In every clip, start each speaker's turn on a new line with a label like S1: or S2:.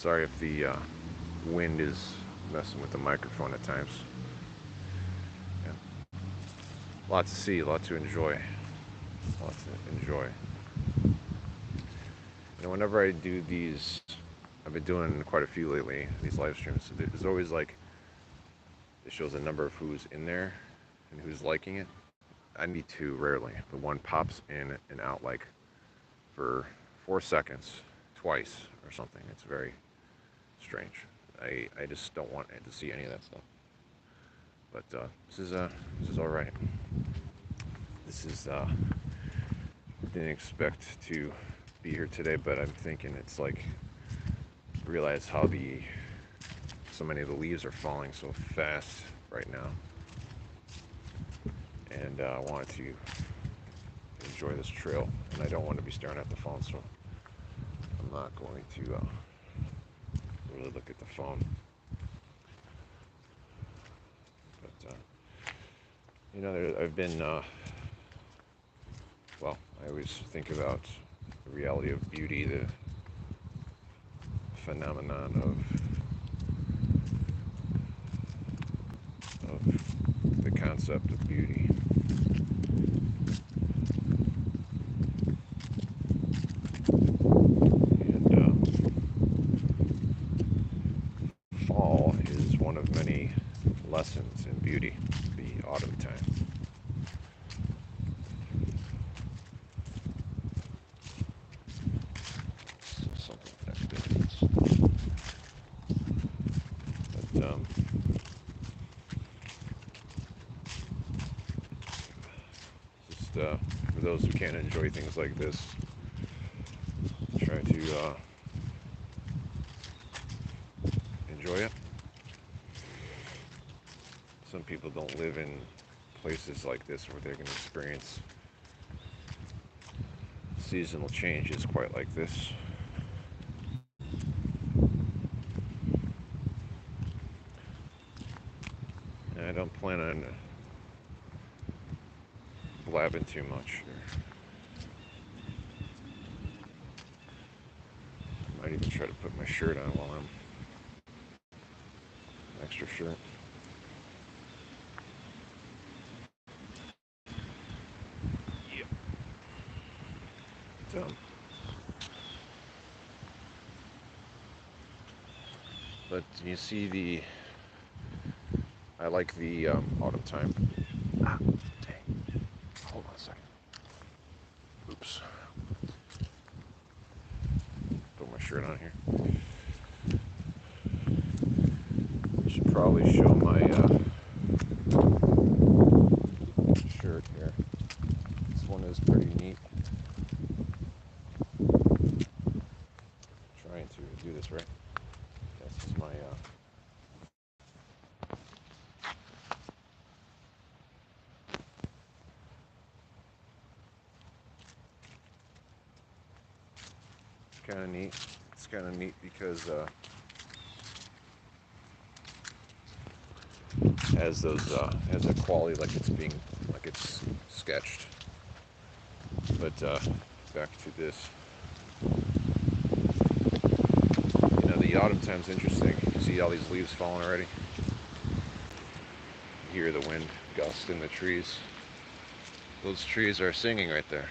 S1: Sorry if the wind is messing with the microphone at times. Yeah. A lot to see, a lot to enjoy. A lot to enjoy. Whenever I do these, I've been doing quite a few lately, these live streams. So there's always like, it shows the number of who's in there and who's liking it. I need to rarely. The one pops in and out like for 4 seconds, twice or something. It's very strange. I just don't want to see any of that stuff. But this is all right. This is didn't expect to be here today, but I'm thinking it's like realize how the so many of the leaves are falling so fast right now, and I wanted to enjoy this trail, and I don't want to be staring at the phone, so I'm not going to really look at the phone. But I've been well, I always think about the reality of beauty, the phenomenon of the concept of beauty. And fall is one of many lessons in beauty, the autumn time. Something like that. But just for those who can't enjoy things like this, try to enjoy it. Some people don't live in places like this where they can experience seasonal changes quite like this. And I don't plan on blabbing too much. I might even try to put my shirt on while I'm extra shirt. Yep. But you see I like the autumn time. Ah, dang. Hold on a second. Oops. Put my shirt on here. I should probably show my shirt here. This one is pretty neat. Trying to do this right. This is my kind of neat. It's kind of neat because has those has a quality like it's sketched. But back to this. The autumn time's interesting. You see all these leaves falling already. You hear the wind gust in the trees. Those trees are singing right there.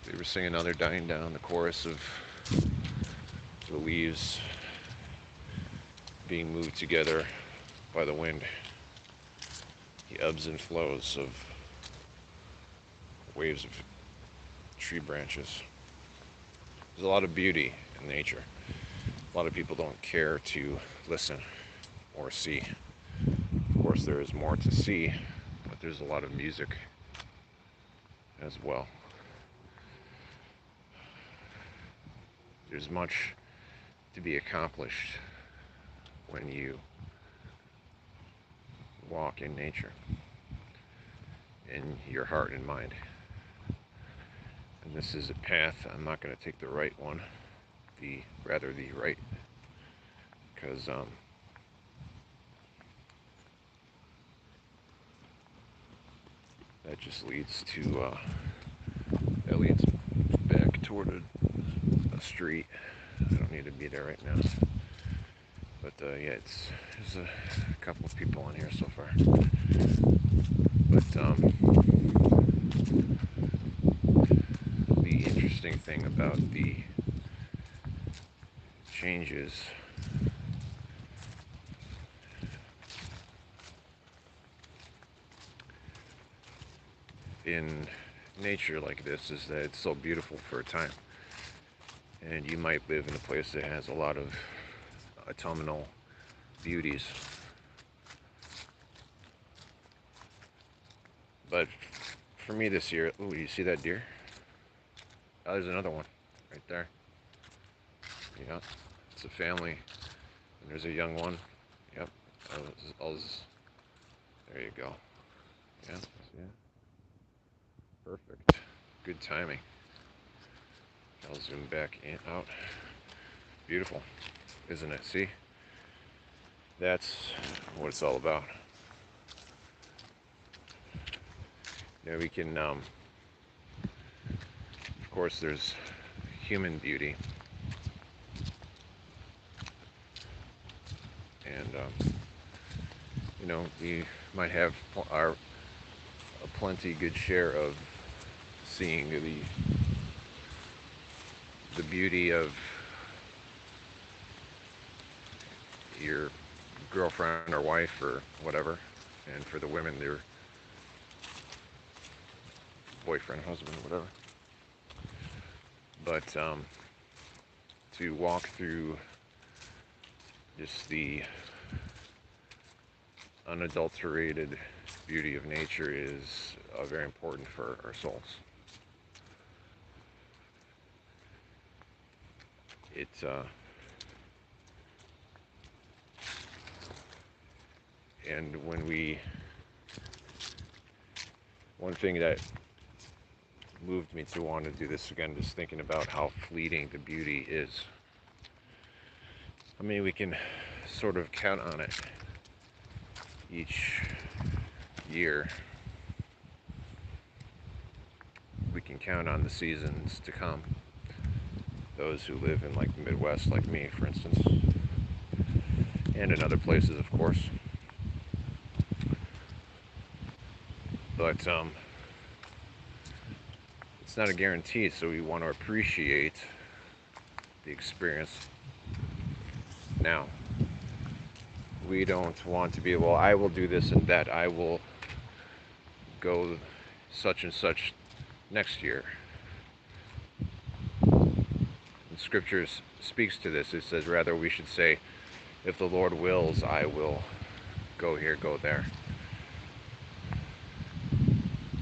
S1: They were singing, now they're dying down. The chorus of the leaves being moved together by the wind. The ebbs and flows of waves of tree branches. There's a lot of beauty in nature. A lot of people don't care to listen or see. Of course, there is more to see, but there's a lot of music as well. There's much to be accomplished when you walk in nature, in your heart and mind. And this is a path. I'm not going to take the right one, rather the right, because that just leads to that leads back toward a the street. I don't need to be there right now. But yeah, there's a couple of people in here so far. But the interesting thing about the changes in nature like this is that it's so beautiful for a time. And you might live in a place that has a lot of autumnal beauties. But for me this year, ooh, you see that deer? Oh, there's another one right there. Yeah, it's a family, and there's a young one. Yep. There you go. Yeah, yeah. Perfect. Good timing. I'll zoom back in, out. Beautiful, isn't it? See? That's what it's all about. You know, we can, of course, there's human beauty. And, you know, we might have a plenty good share of seeing the beauty of your girlfriend or wife or whatever, and for the women, their boyfriend, husband, whatever. But to walk through just the unadulterated beauty of nature is very important for our souls. It and one thing that moved me to want to do this again, just thinking about how fleeting the beauty is. I mean, we can sort of count on it each year. We can count on the seasons to come. Those who live in like the Midwest, like me, for instance, and in other places, of course. But it's not a guarantee, so we want to appreciate the experience now. We don't want to be, well, I will do this and that. I will go such and such next year. And Scripture speaks to this. It says, rather, we should say, if the Lord wills, I will go here, go there.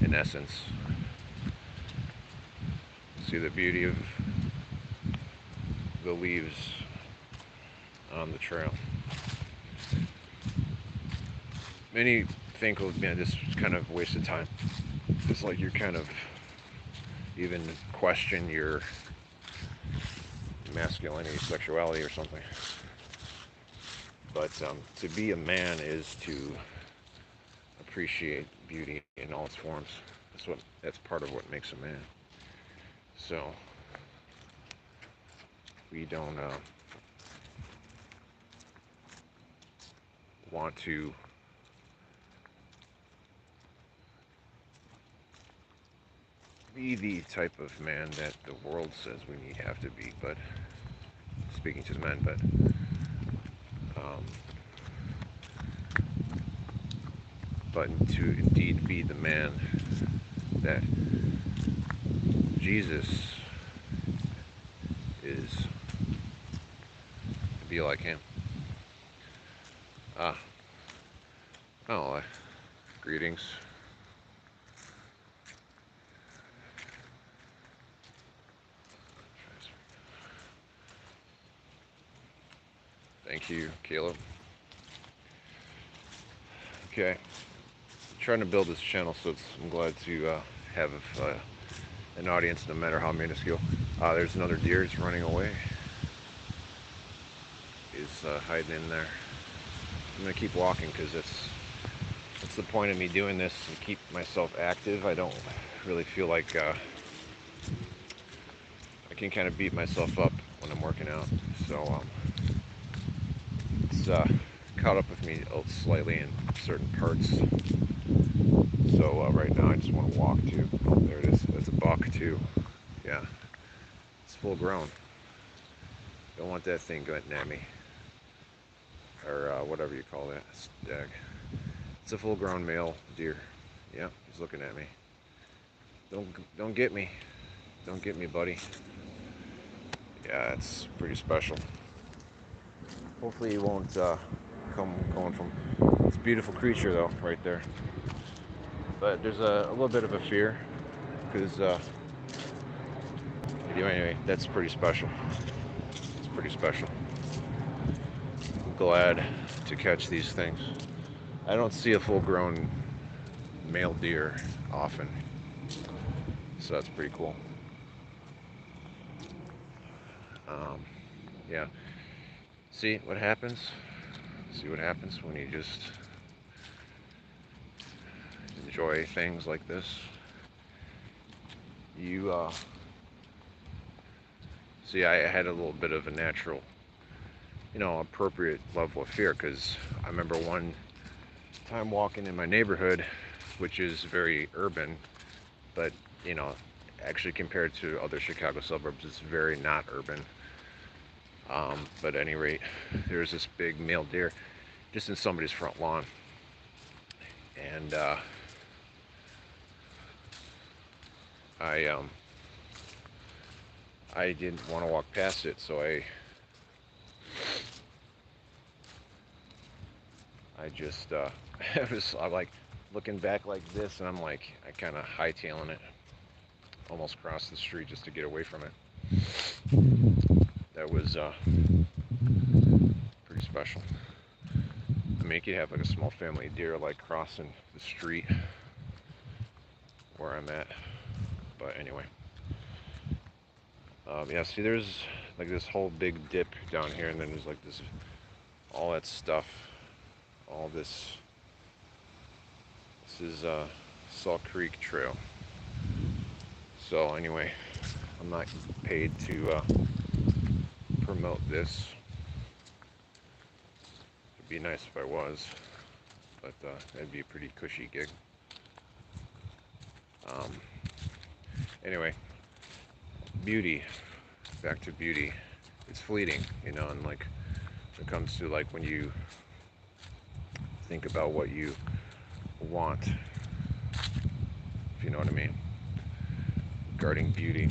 S1: In essence, see the beauty of the leaves on the trail. Many think, oh man, this is kind of a waste of time. It's like you're kind of even question your masculinity, sexuality, or something. But to be a man is to appreciate beauty in all its forms. That's part of what makes a man. So we don't want to be the type of man that the world says we have to be, but speaking to the men, but to indeed be the man that Jesus is, to be like him. Ah, oh, greetings. Thank you, Caleb. Okay, I'm trying to build this channel, so I'm glad to have an audience, no matter how minuscule. There's another deer. It's running away. He's hiding in there. I'm gonna keep walking because that's the point of me doing this, to keep myself active. I don't really feel like I can kind of beat myself up when I'm working out. So it's caught up with me slightly in certain parts. So right now I just want to walk too. There it is. That's a buck too. Yeah, it's full grown. Don't want that thing getting at me, or whatever you call that. Stag. It's a full grown male deer. Yeah, he's looking at me. Don't get me. Don't get me, buddy. Yeah, it's pretty special. Hopefully he won't come going from. It's a beautiful creature though, right there. But there's a little bit of a fear because anyway, that's pretty special. It's pretty special. I'm glad to catch these things. I don't see a full-grown male deer often, so that's pretty cool. Yeah. See what happens? See what happens when you just enjoy things like this? You see, I had a little bit of a natural, appropriate level of fear because I remember one time walking in my neighborhood, which is very urban, but actually compared to other Chicago suburbs, it's very not urban. But at any rate, there's this big male deer just in somebody's front lawn, and I didn't want to walk past it, so I just I like looking back like this, and I'm like I kind of hightailing it, almost cross the street just to get away from it. That was pretty special. I mean, you could have like a small family deer like crossing the street where I'm at, but anyway. Yeah, see, there's like this whole big dip down here, and then there's like this, all that stuff, all this. This is Salt Creek Trail. So anyway, I'm not paid to promote this. It'd be nice if I was, but that'd be a pretty cushy gig. Anyway, beauty. Back to beauty. It's fleeting, and like when it comes to like when you think about what you want, if you know what I mean, regarding beauty.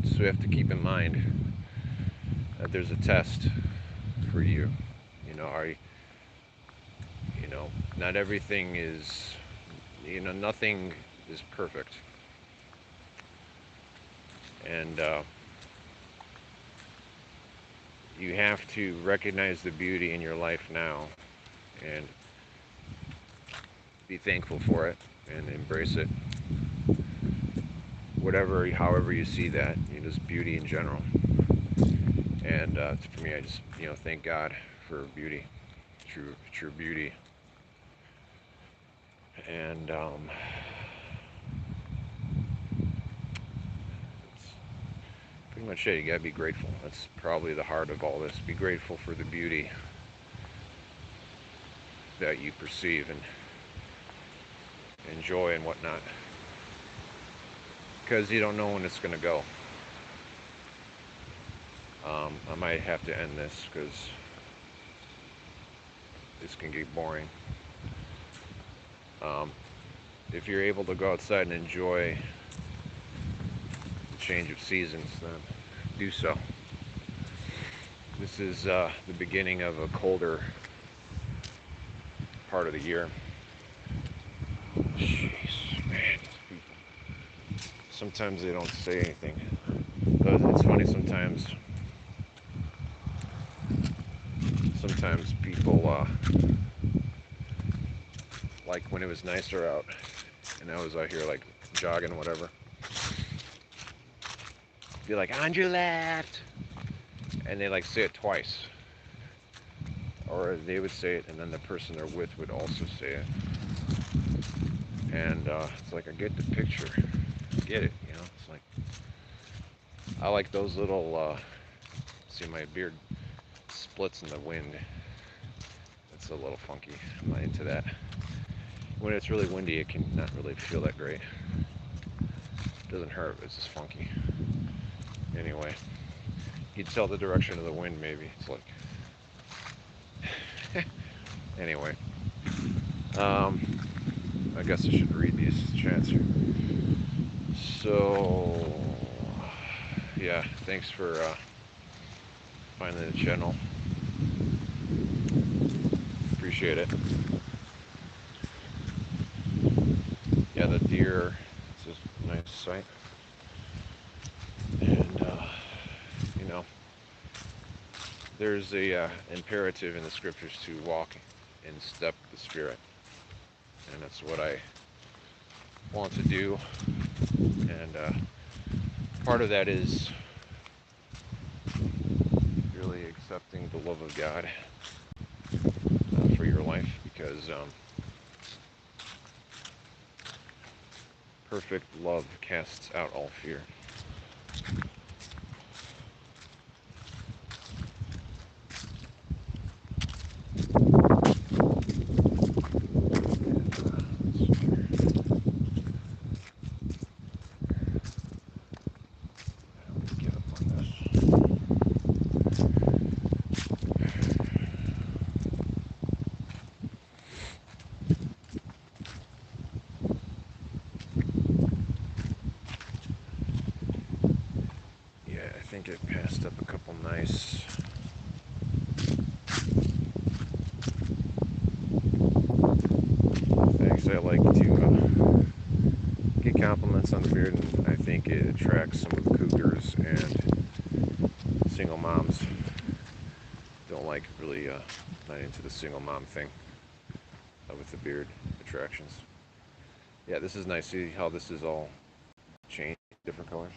S1: So you have to keep in mind that there's a test for you. Are you, not everything is, nothing is perfect. And you have to recognize the beauty in your life now and be thankful for it and embrace it. However you see that, just beauty in general. And for me, I just, thank God for beauty, true beauty. And that's pretty much it. You gotta be grateful. That's probably the heart of all this. Be grateful for the beauty that you perceive and enjoy and whatnot. Because you don't know when it's gonna go. I might have to end this because this can get boring. If you're able to go outside and enjoy the change of seasons, then do so. This is the beginning of a colder part of the year. Jeez, man, people. Sometimes they don't say anything, but it's funny sometimes. Sometimes people, like when it was nicer out, and I was out here like jogging, whatever, be like, on your left, and they like say it twice, or they would say it, and then the person they're with would also say it, and it's like I get the picture, get it, it's like I like those little, see my beard splits in the wind. It's a little funky. I'm not into that. When it's really windy, it can not really feel that great. It doesn't hurt, it's just funky. Anyway, you can tell the direction of the wind maybe. It's like, anyway. I guess I should read these chats here. So, yeah, thanks for finding the channel. Appreciate it. Yeah, the deer, it's a nice sight. And, you know, there's a imperative in the scriptures to walk in step with the Spirit. And that's what I want to do. And part of that is really accepting the love of God for your life, because perfect love casts out all fear. I think it passed up a couple nice things. I like to get compliments on the beard, and I think it attracts some of the cougars and single moms. Don't like really not into the single mom thing with the beard attractions. Yeah, this is nice. See how this is all changed, different colors.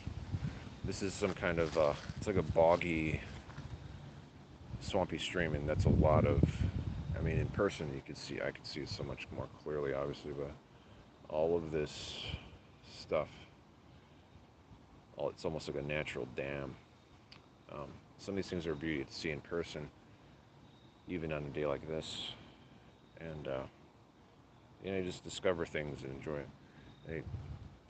S1: This is some kind of it's like a boggy, swampy stream, and that's a lot of. I mean, in person you could see. I could see it so much more clearly, obviously, but all of this stuff, it's almost like a natural dam. Some of these things are a beauty to see in person, even on a day like this, and you just discover things and enjoy it.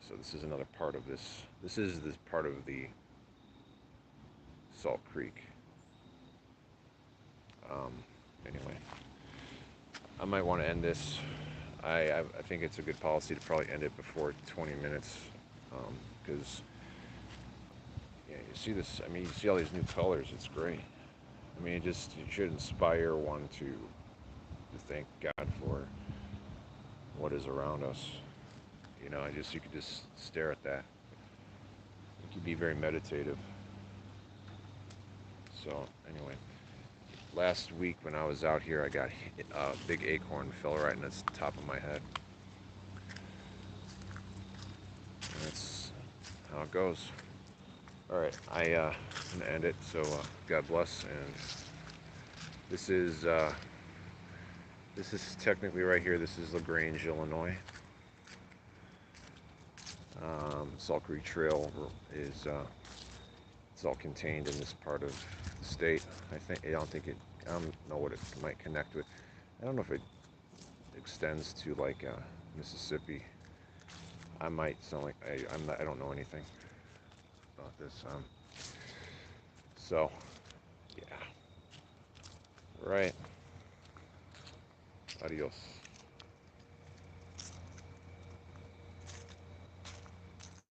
S1: So this is another part of this. This is this part of the Salt Creek. Anyway, I might want to end this. I think it's a good policy to probably end it before 20 minutes, because you see this. I mean, you see all these new colors. It's great. I mean, it should inspire one to thank God for what is around us. You could just stare at that. It could be very meditative. So anyway, last week when I was out here, I got a big acorn fell right in the top of my head. And that's how it goes. All right, I'm gonna end it. So God bless. And this is technically right here. This is LaGrange, Illinois. Salt Creek Trail is it's all contained in this part of the state. I don't know what it might connect with. I don't know if it extends to like Mississippi. I might sound like I don't know anything about this. So yeah, right. Adios.